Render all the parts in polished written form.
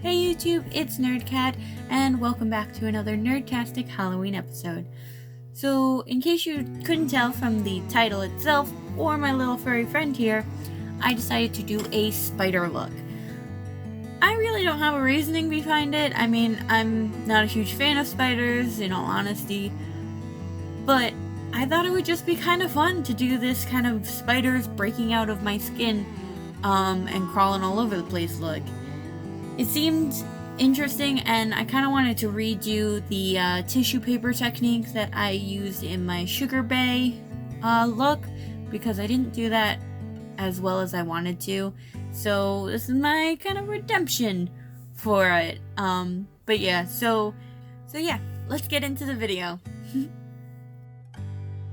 Hey YouTube, it's Nerdcat, and welcome back to another Nerdtastic Halloween episode. So, in case you couldn't tell from the title itself, or my little furry friend here, I decided to do a spider look. I really don't have a reasoning behind it. I mean, I'm not a huge fan of spiders, in all honesty, but I thought it would just be kind of fun to do this kind of spiders breaking out of my skin, and crawling all over the place look. It seemed interesting, and I kind of wanted to redo the tissue paper technique that I used in my Sugar Bay look, because I didn't do that as well as I wanted to. So this is my kind of redemption for it. But yeah, so yeah, let's get into the video.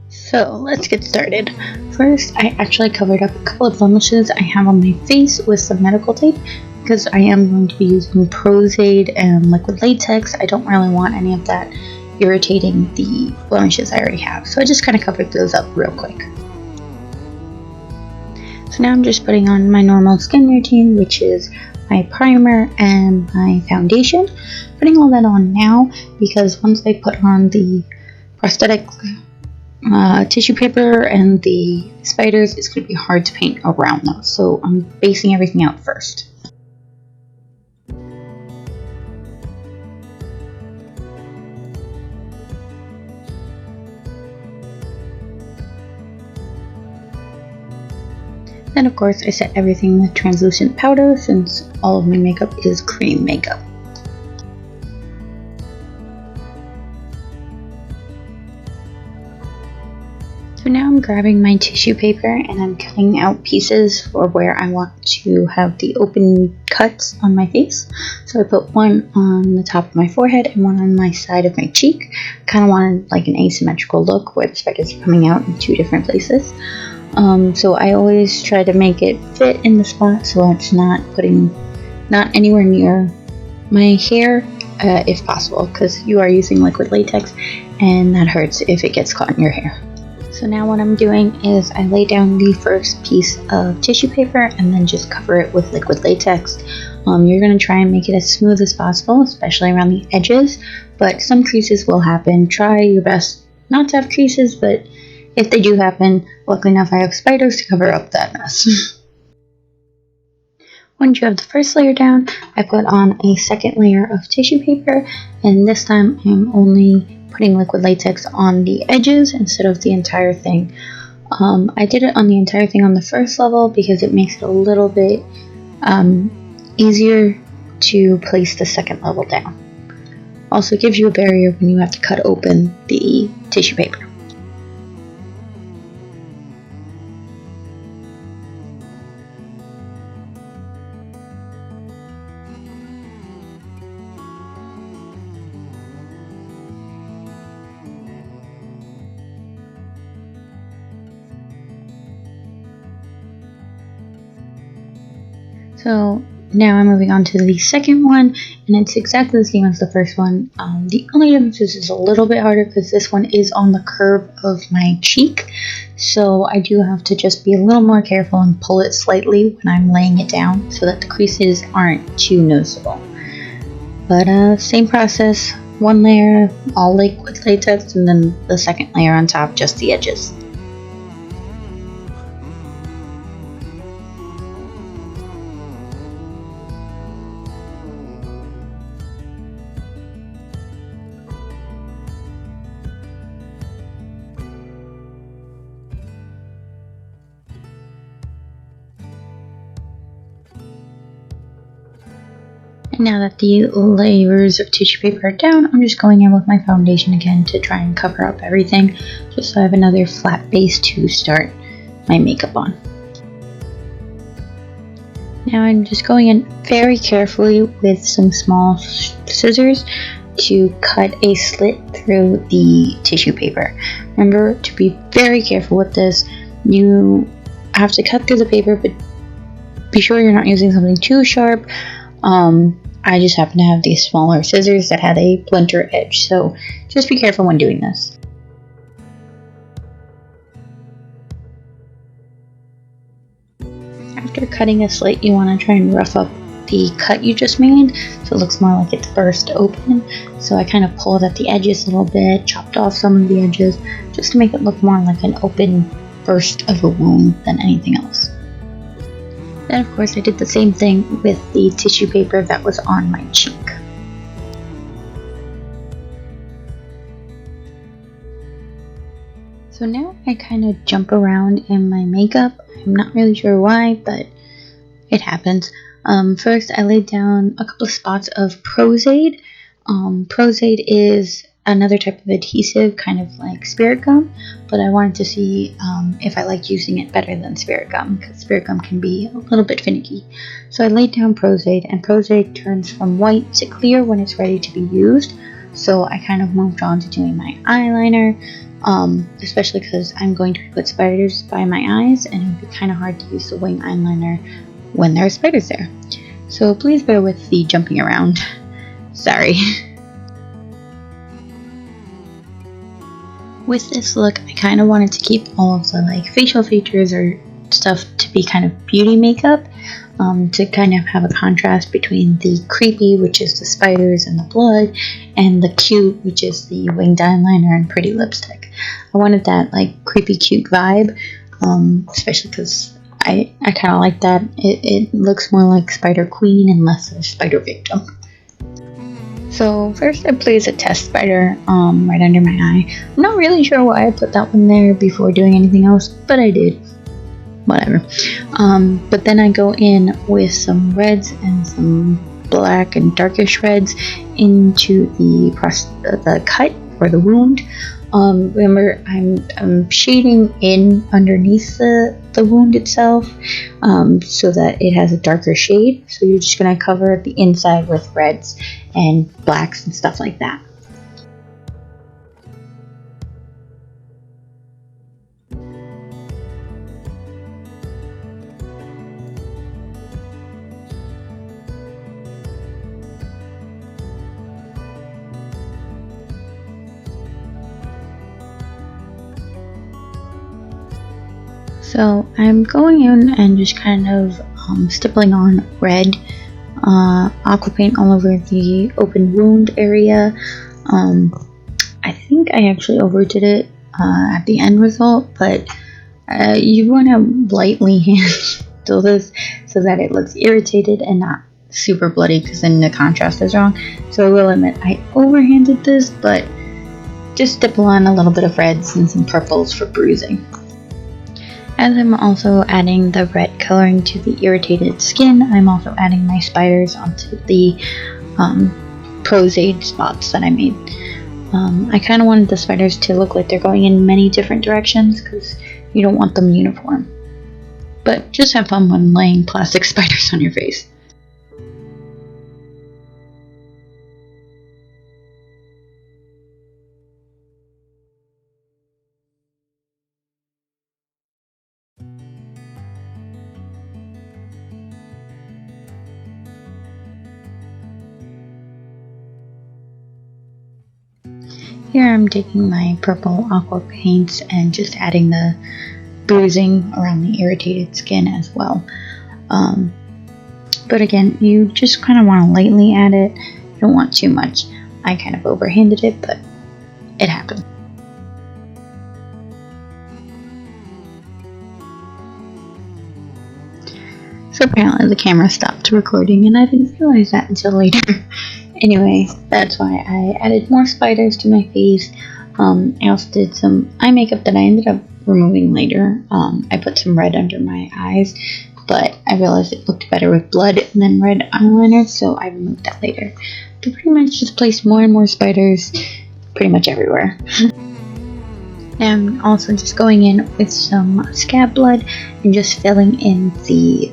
So let's get started. First, I actually covered up a couple of blemishes I have on my face with some medical tape because I am going to be using Prozaid and liquid latex. I don't really want any of that irritating the blemishes I already have, so I just kind of covered those up real quick. So now I'm just putting on my normal skin routine, which is my primer and my foundation. Putting all that on now because once I put on the prosthetic tissue paper and the spiders, it's going to be hard to paint around those, so I'm basing everything out first. Then of course I set everything with translucent powder since all of my makeup is cream makeup. So now I'm grabbing my tissue paper and I'm cutting out pieces for where I want to have the open cuts on my face. So I put one on the top of my forehead and one on my side of my cheek. Kind of wanted like an asymmetrical look where the spiders are coming out in two different places. So I always try to make it fit in the spot so it's not anywhere near my hair if possible, because you are using liquid latex and that hurts if it gets caught in your hair. So now what I'm doing is I lay down the first piece of tissue paper and then just cover it with liquid latex. You're going to try and make it as smooth as possible, especially around the edges, but some creases will happen. Try your best not to have creases, but if they do happen, luckily enough I have spiders to cover up that mess. Once you have the first layer down, I put on a second layer of tissue paper, and this time I'm only putting liquid latex on the edges instead of the entire thing. I did it on the entire thing on the first level because it makes it a little bit easier to place the second level down. Also gives you a barrier when you have to cut open the tissue paper. So now I'm moving on to the second one, and it's exactly the same as the first one. The only difference is it's a little bit harder because this one is on the curve of my cheek, so I do have to just be a little more careful and pull it slightly when I'm laying it down so that the creases aren't too noticeable. But same process, one layer all liquid latex and then the second layer on top, just the edges. Now that the layers of tissue paper are down, I'm just going in with my foundation again to try and cover up everything, just so I have another flat base to start my makeup on. Now I'm just going in very carefully with some small scissors to cut a slit through the tissue paper. Remember to be very careful with this. You have to cut through the paper, but be sure you're not using something too sharp. I just happen to have these smaller scissors that had a blunter edge, so just be careful when doing this. After cutting a slit, you want to try and rough up the cut you just made, so it looks more like it's burst open. So I kind of pulled at the edges a little bit, chopped off some of the edges, just to make it look more like an open burst of a wound than anything else. Then of course I did the same thing with the tissue paper that was on my cheek. So now I kind of jump around in my makeup. I'm not really sure why, but it happens. First, I laid down a couple of spots of Prozaid. Prozaid is another type of adhesive, kind of like spirit gum, but I wanted to see if I liked using it better than spirit gum, because spirit gum can be a little bit finicky. So I laid down Prozaid, and Prozaid turns from white to clear when it's ready to be used. So I kind of moved on to doing my eyeliner. Especially because I'm going to put spiders by my eyes, and it would be kind of hard to use the wing eyeliner when there are spiders there. So please bear with the jumping around. Sorry. With this look, I kind of wanted to keep all of the facial features or stuff to be kind of beauty makeup, to kind of have a contrast between the creepy, which is the spiders and the blood, and the cute, which is the winged eyeliner and pretty lipstick. I wanted that creepy cute vibe, especially because I kind of like that. It looks more like Spider Queen and less of Spider Victim. So first I placed a test spider right under my eye. I'm not really sure why I put that one there before doing anything else, but I did. Whatever. But then I go in with some reds and some black and darkish reds into the cut or the wound. Remember, I'm shading in underneath the wound itself, so that it has a darker shade. So you're just going to cover the inside with reds and blacks and stuff like that. So I'm going in and just kind of stippling on red aqua paint all over the open wound area. I think I actually overdid it at the end result, but you want to lightly handle this so that it looks irritated and not super bloody, because then the contrast is wrong. So I will admit I overhanded this, but just stipple on a little bit of reds and some purples for bruising. As I'm also adding the red coloring to the irritated skin, I'm also adding my spiders onto the Prozaid spots that I made. I kind of wanted the spiders to look like they're going in many different directions, because you don't want them uniform. But just have fun when laying plastic spiders on your face. Here I'm taking my purple aqua paints and just adding the bruising around the irritated skin as well. But again, you just kind of want to lightly add it. You don't want too much. I kind of overhanded it, but it happened. So apparently the camera stopped recording, and I didn't realize that until later. Anyway, that's why I added more spiders to my face. I also did some eye makeup that I ended up removing later. I put some red under my eyes, but I realized it looked better with blood than red eyeliner, so I removed that later. But pretty much just placed more and more spiders pretty much everywhere. And also just going in with some scab blood and just filling in the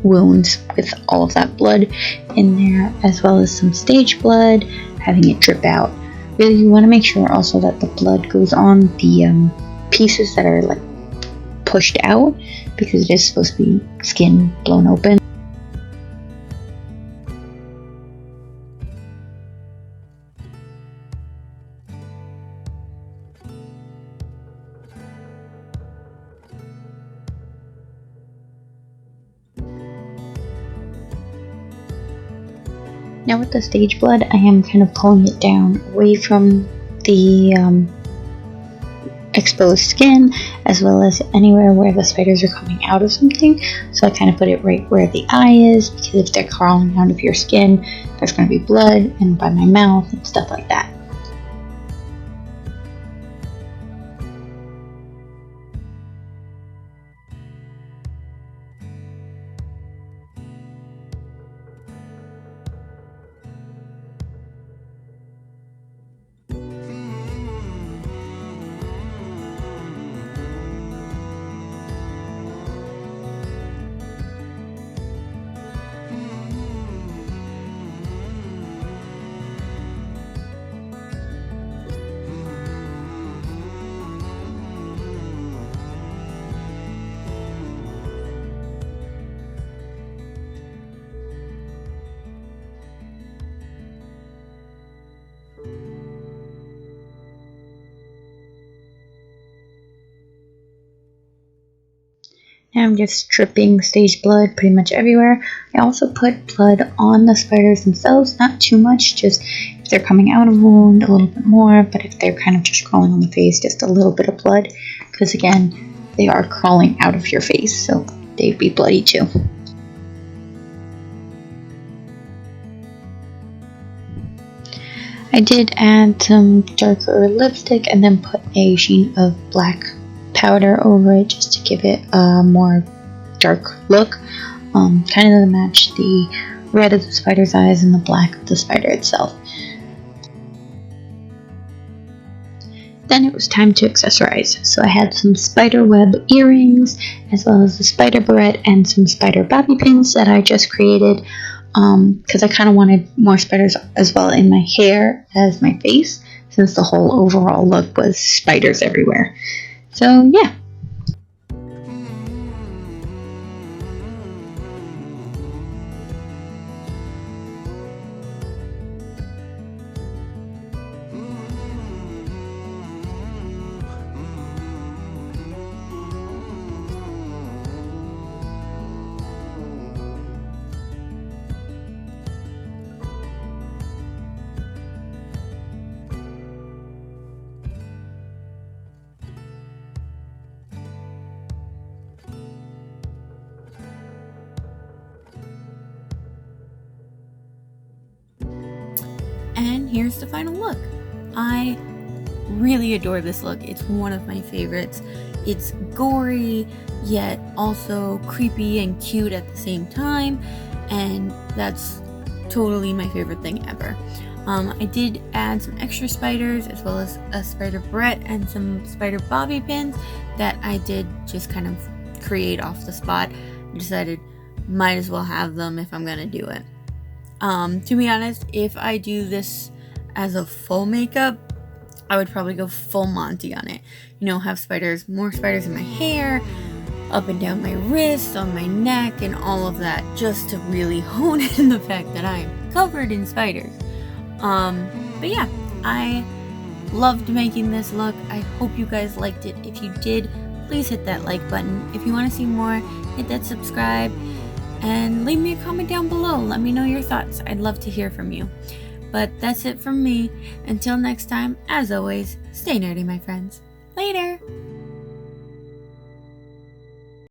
wounds with all of that blood in there, as well as some stage blood, having it drip out. Really, you want to make sure also that the blood goes on the pieces that are pushed out, because it is supposed to be skin blown open. Now with the stage blood, I am kind of pulling it down away from the exposed skin, as well as anywhere where the spiders are coming out of something. So I kind of put it right where the eye is, because if they're crawling out of your skin, there's going to be blood, and by my mouth and stuff like that. Now I'm just dripping stage blood pretty much everywhere. I also put blood on the spiders themselves, not too much, just if they're coming out of a wound, a little bit more, but if they're kind of just crawling on the face, just a little bit of blood, because again, they are crawling out of your face, so they'd be bloody too. I did add some darker lipstick and then put a sheen of black powder over it just to give it a more dark look, kind of to match the red of the spider's eyes and the black of the spider itself. Then it was time to accessorize, so I had some spider web earrings, as well as the spider barrette and some spider bobby pins that I just created, because I kind of wanted more spiders as well in my hair as my face, since the whole overall look was spiders everywhere. So yeah. And here's the final look. I really adore this look. It's one of my favorites. It's gory, yet also creepy and cute at the same time, and that's totally my favorite thing ever. I did add some extra spiders, as well as a spider barrette and some spider bobby pins that I did just kind of create off the spot. I decided might as well have them if I'm gonna do it. To be honest, if I do this as a full makeup, I would probably go full Monty on it. You know, have spiders, more spiders in my hair, up and down my wrist, on my neck, and all of that, just to really hone in the fact that I am covered in spiders. But yeah, I loved making this look. I hope you guys liked it. If you did, please hit that like button. If you want to see more, hit that subscribe. And leave me a comment down below. Let me know your thoughts. I'd love to hear from you. But that's it from me. Until next time, as always, stay nerdy, my friends. Later!